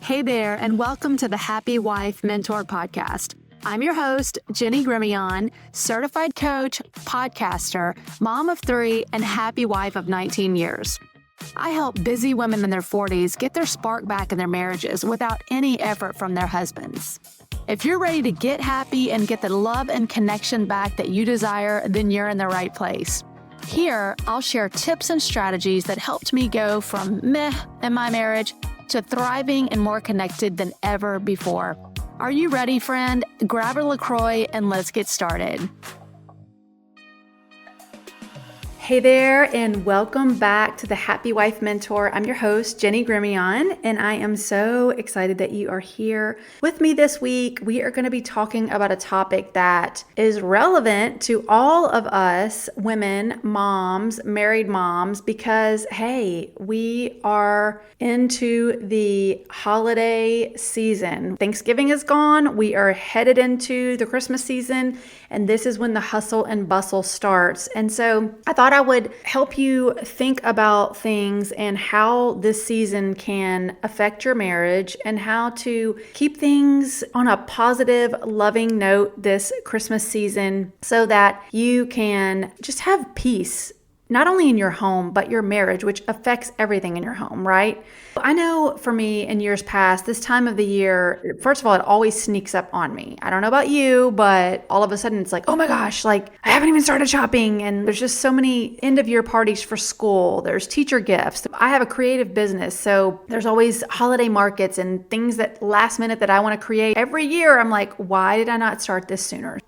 Hey there, and welcome to the Happy Wife Mentor Podcast. I'm your host, Jenny Gremillion, certified coach, podcaster, mom of 3, and happy wife of 19 years. I help busy women in their 40s get their spark back in their marriages without any effort from their husbands. If you're ready to get happy and get the love and connection back that you desire, then you're in the right place. Here, I'll share tips and strategies that helped me go from meh in my marriage to thriving and more connected than ever before. Are you ready, friend? Grab a LaCroix and let's get started. Hey there, and welcome back to the Happy Wife Mentor. I'm your host, Jenny Gremillion, and I am so excited that you are here with me this week. We are going to be talking about a topic that is relevant to all of us women, moms, married moms, because, hey, we are into the holiday season. Thanksgiving is gone. We are headed into the Christmas season, and this is when the hustle and bustle starts. And so I thought I would help you think about things and how this season can affect your marriage and how to keep things on a positive, loving note this Christmas season so that you can just have peace, not only in your home, but your marriage, which affects everything in your home, right? I know for me in years past, this time of the year, first of all, it always sneaks up on me. I don't know about you, but all of a sudden it's like, oh my gosh, like I haven't even started shopping. And there's just so many end of year parties for school. There's teacher gifts. I have a creative business. So there's always holiday markets and things that last minute that I want to create. Every year, I'm like, why did I not start this sooner?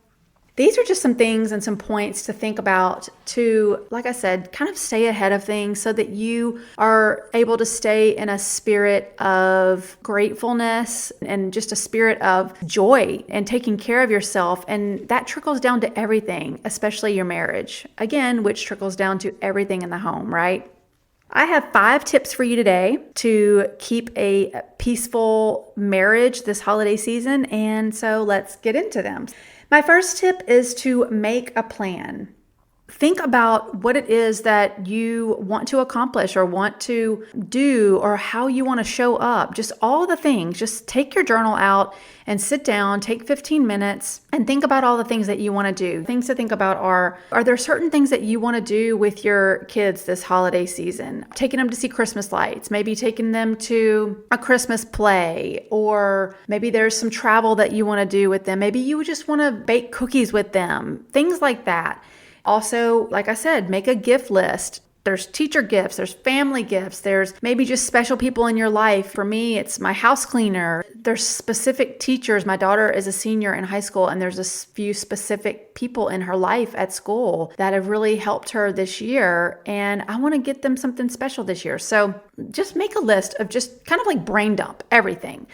These are just some things and some points to think about to, like I said, kind of stay ahead of things so that you are able to stay in a spirit of gratefulness and just a spirit of joy and taking care of yourself. And that trickles down to everything, especially your marriage, again, which trickles down to everything in the home, right? I have 5 tips for you today to keep a peaceful marriage this holiday season. And so let's get into them. My first tip is to make a plan. Think about what it is that you want to accomplish or want to do or how you want to show up. Just all the things. Just take your journal out and sit down, take 15 minutes and think about all the things that you want to do. Things to think about are there certain things that you want to do with your kids this holiday season? Taking them to see Christmas lights, maybe taking them to a Christmas play, or maybe there's some travel that you want to do with them. Maybe you just want to bake cookies with them, things like that. Also, like I said, make a gift list. There's teacher gifts, there's family gifts, there's maybe just special people in your life. For me, it's my house cleaner. There's specific teachers. My daughter is a senior in high school, and there's a few specific people in her life at school that have really helped her this year. And I want to get them something special this year. So just make a list of just kind of like brain dump everything.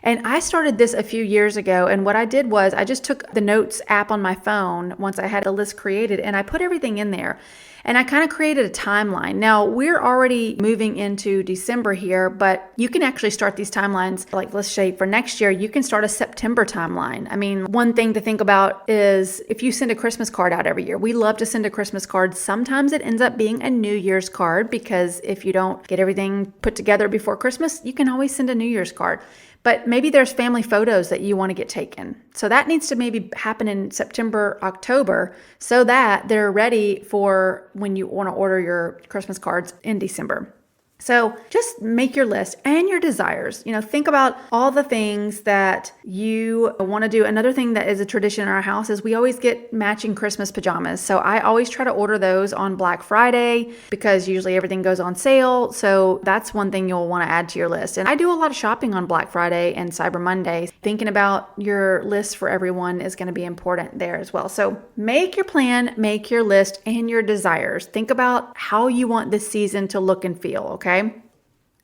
And I started this a few years ago, and what I did was I just took the notes app on my phone once I had the list created, and I put everything in there. And I kind of created a timeline. Now, we're already moving into December here, but you can actually start these timelines, like let's say for next year, you can start a September timeline. I mean, one thing to think about is if you send a Christmas card out every year, we love to send a Christmas card. Sometimes it ends up being a New Year's card because if you don't get everything put together before Christmas, you can always send a New Year's card. But maybe there's family photos that you want to get taken. So that needs to maybe happen in September, October, so that they're ready for when you want to order your Christmas cards in December. So just make your list and your desires. Think about all the things that you want to do. Another thing that is a tradition in our house is we always get matching Christmas pajamas. So I always try to order those on Black Friday because usually everything goes on sale. So that's one thing you'll want to add to your list. And I do a lot of shopping on Black Friday and Cyber Monday. Thinking about your list for everyone is going to be important there as well. So make your plan, make your list and your desires. Think about how you want this season to look and feel, okay?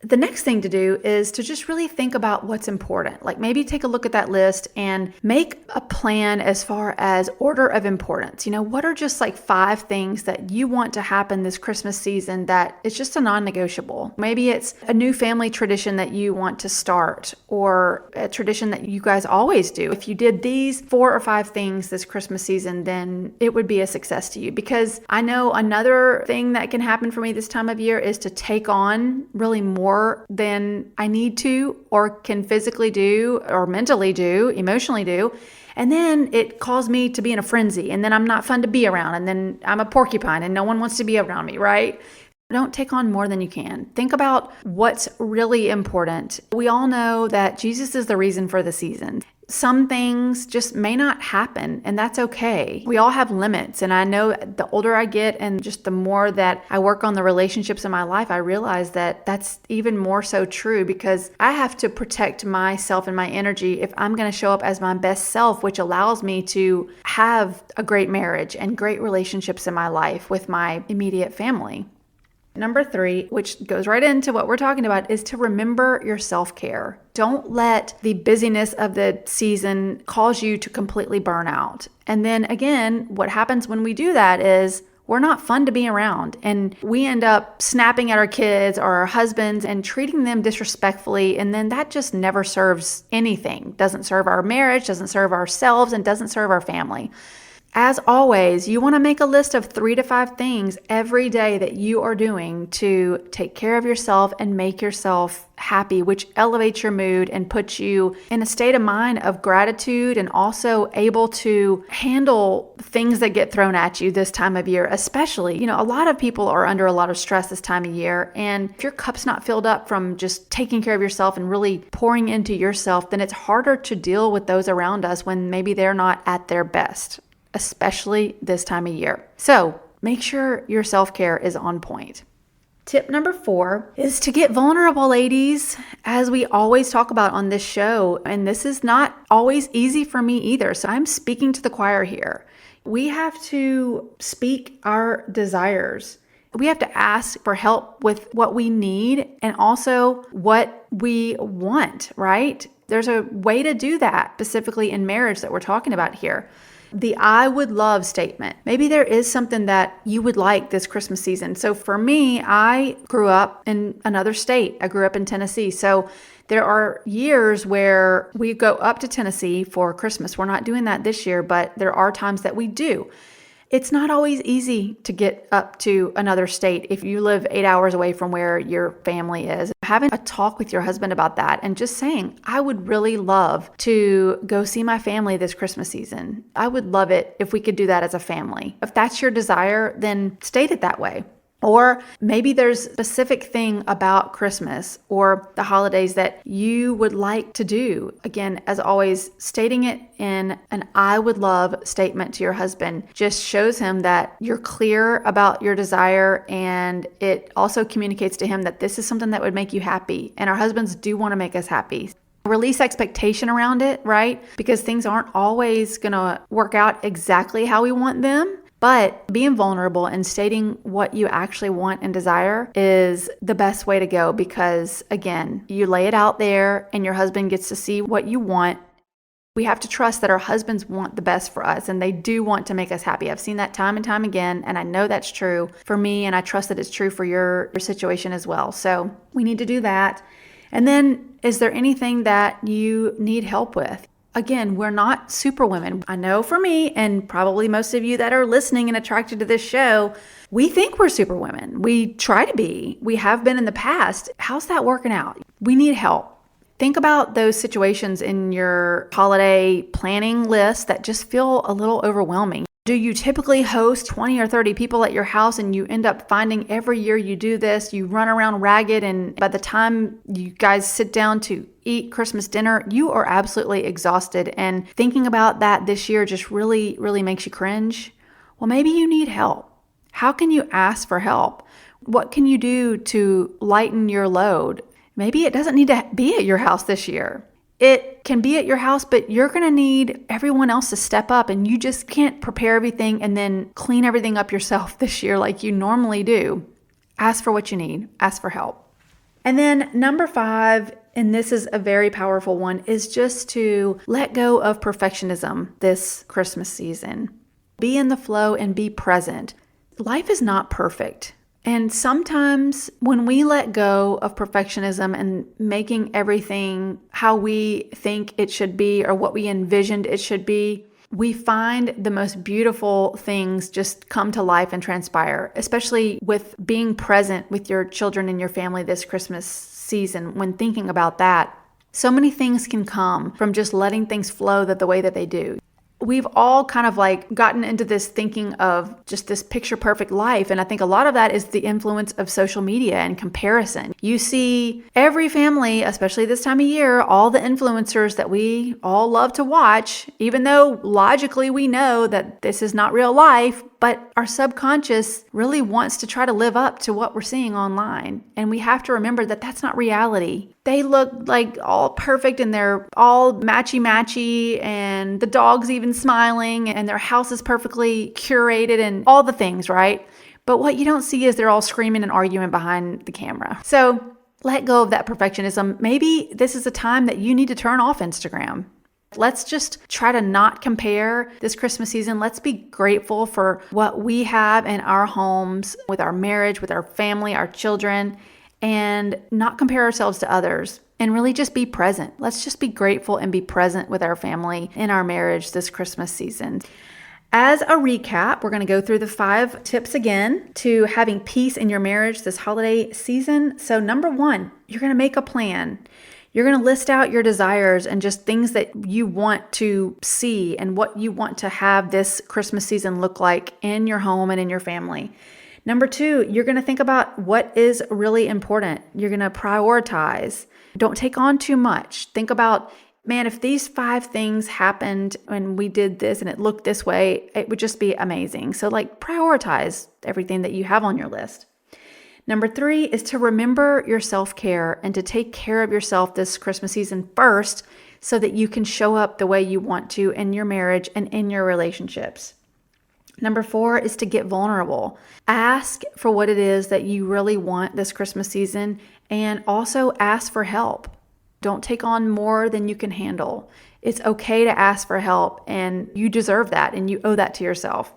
The next thing to do is to just really think about what's important. Like maybe take a look at that list and make a plan as far as order of importance. What are just like 5 things that you want to happen this Christmas season that it's just a non-negotiable? Maybe it's a new family tradition that you want to start or a tradition that you guys always do. If you did these 4 or 5 things this Christmas season, then it would be a success to you. Because I know another thing that can happen for me this time of year is to take on really more more than I need to or can physically do or mentally do, emotionally do. And then it caused me to be in a frenzy, and then I'm not fun to be around, and then I'm a porcupine and no one wants to be around me, right? Don't take on more than you can. Think about what's really important. We all know that Jesus is the reason for the season. Some things just may not happen, and that's okay. We all have limits, and I know the older I get and just the more that I work on the relationships in my life, I realize that that's even more so true because I have to protect myself and my energy if I'm going to show up as my best self, which allows me to have a great marriage and great relationships in my life with my immediate family. Number 3, which goes right into what we're talking about, is to remember your self-care. Don't let the busyness of the season cause you to completely burn out. And then again, what happens when we do that is we're not fun to be around, and we end up snapping at our kids or our husbands and treating them disrespectfully, and then that just never serves anything. Doesn't serve our marriage, doesn't serve ourselves, and doesn't serve our family. As always, you want to make a list of 3 to 5 things every day that you are doing to take care of yourself and make yourself happy, which elevates your mood and puts you in a state of mind of gratitude and also able to handle things that get thrown at you this time of year, especially. A lot of people are under a lot of stress this time of year, and if your cup's not filled up from just taking care of yourself and really pouring into yourself, then it's harder to deal with those around us when maybe they're not at their best, especially this time of year. So make sure your self-care is on point. Tip number 4 is to get vulnerable, ladies, as we always talk about on this show. And this is not always easy for me either. So I'm speaking to the choir here. We have to speak our desires. We have to ask for help with what we need and also what we want, right? There's a way to do that, specifically in marriage that we're talking about here. The I would love statement. Maybe there is something that you would like this Christmas season. So for me, I grew up in another state. I grew up in Tennessee. So there are years where we go up to Tennessee for Christmas. We're not doing that this year, but there are times that we do. It's not always easy to get up to another state if you live 8 hours away from where your family is. Having a talk with your husband about that and just saying, I would really love to go see my family this Christmas season. I would love it if we could do that as a family. If that's your desire, then state it that way. Or maybe there's a specific thing about Christmas or the holidays that you would like to do. Again, as always, stating it in an I would love statement to your husband just shows him that you're clear about your desire, and it also communicates to him that this is something that would make you happy. And our husbands do want to make us happy. Release expectation around it, right? Because things aren't always going to work out exactly how we want them. But being vulnerable and stating what you actually want and desire is the best way to go because, again, you lay it out there and your husband gets to see what you want. We have to trust that our husbands want the best for us and they do want to make us happy. I've seen that time and time again, and I know that's true for me, and I trust that it's true for your situation as well. So we need to do that. And then, is there anything that you need help with? Again, we're not superwomen. I know for me, and probably most of you that are listening and attracted to this show, we think we're superwomen. We try to be. We have been in the past. How's that working out? We need help. Think about those situations in your holiday planning list that just feel a little overwhelming. Do you typically host 20 or 30 people at your house and you end up finding every year you do this, you run around ragged, and by the time you guys sit down to eat Christmas dinner, you are absolutely exhausted, and thinking about that this year just really, really makes you cringe? Well, maybe you need help. How can you ask for help? What can you do to lighten your load? Maybe it doesn't need to be at your house this year. It can be at your house, but you're going to need everyone else to step up, and you just can't prepare everything and then clean everything up yourself this year like you normally do. Ask for what you need. Ask for help. And then number 5, and this is a very powerful one, is just to let go of perfectionism this Christmas season. Be in the flow and be present. Life is not perfect. And sometimes when we let go of perfectionism and making everything how we think it should be or what we envisioned it should be, we find the most beautiful things just come to life and transpire, especially with being present with your children and your family this Christmas season. When thinking about that, so many things can come from just letting things flow the way that they do. We've all kind of like gotten into this thinking of just this picture perfect life. And I think a lot of that is the influence of social media and comparison. You see every family, especially this time of year, all the influencers that we all love to watch, even though logically we know that this is not real life, but our subconscious really wants to try to live up to what we're seeing online. And we have to remember that that's not reality. They look like all perfect and they're all matchy and the dog's even smiling and their house is perfectly curated and all the things, right? But what you don't see is they're all screaming and arguing behind the camera. So let go of that perfectionism. Maybe this is a time that you need to turn off Instagram. Let's just try to not compare this Christmas season. Let's be grateful for what we have in our homes, with our marriage, with our family, our children, and not compare ourselves to others and really just be present. Let's just be grateful and be present with our family in our marriage this Christmas season. As a recap, we're going to go through the 5 tips again to having peace in your marriage this holiday season. So number 1, you're going to make a plan. You're going to list out your desires and just things that you want to see and what you want to have this Christmas season look like in your home and in your family. Number 2, you're going to think about what is really important. You're going to prioritize. Don't take on too much. Think about, man, if these 5 things happened and we did this and it looked this way, it would just be amazing. So prioritize everything that you have on your list. Number 3 is to remember your self-care and to take care of yourself this Christmas season first so that you can show up the way you want to in your marriage and in your relationships. Number 4 is to get vulnerable. Ask for what it is that you really want this Christmas season and also ask for help. Don't take on more than you can handle. It's okay to ask for help and you deserve that and you owe that to yourself.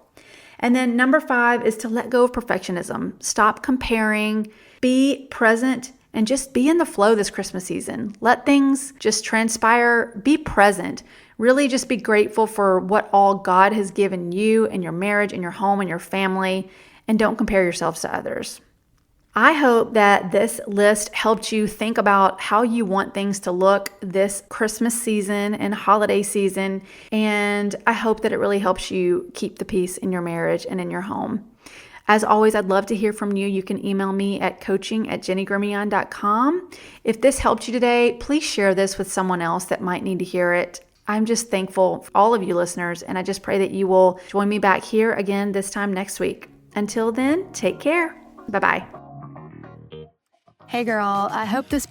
And then number 5 is to let go of perfectionism. Stop comparing, be present, and just be in the flow this Christmas season. Let things just transpire, be present. Really just be grateful for what all God has given you and your marriage and your home and your family, and don't compare yourselves to others. I hope that this list helped you think about how you want things to look this Christmas season and holiday season. And I hope that it really helps you keep the peace in your marriage and in your home. As always, I'd love to hear from you. You can email me at coaching@jennygremillion.com. If this helped you today, please share this with someone else that might need to hear it. I'm just thankful for all of you listeners, and I just pray that you will join me back here again this time next week. Until then, take care. Bye-bye. Hey girl, I hope this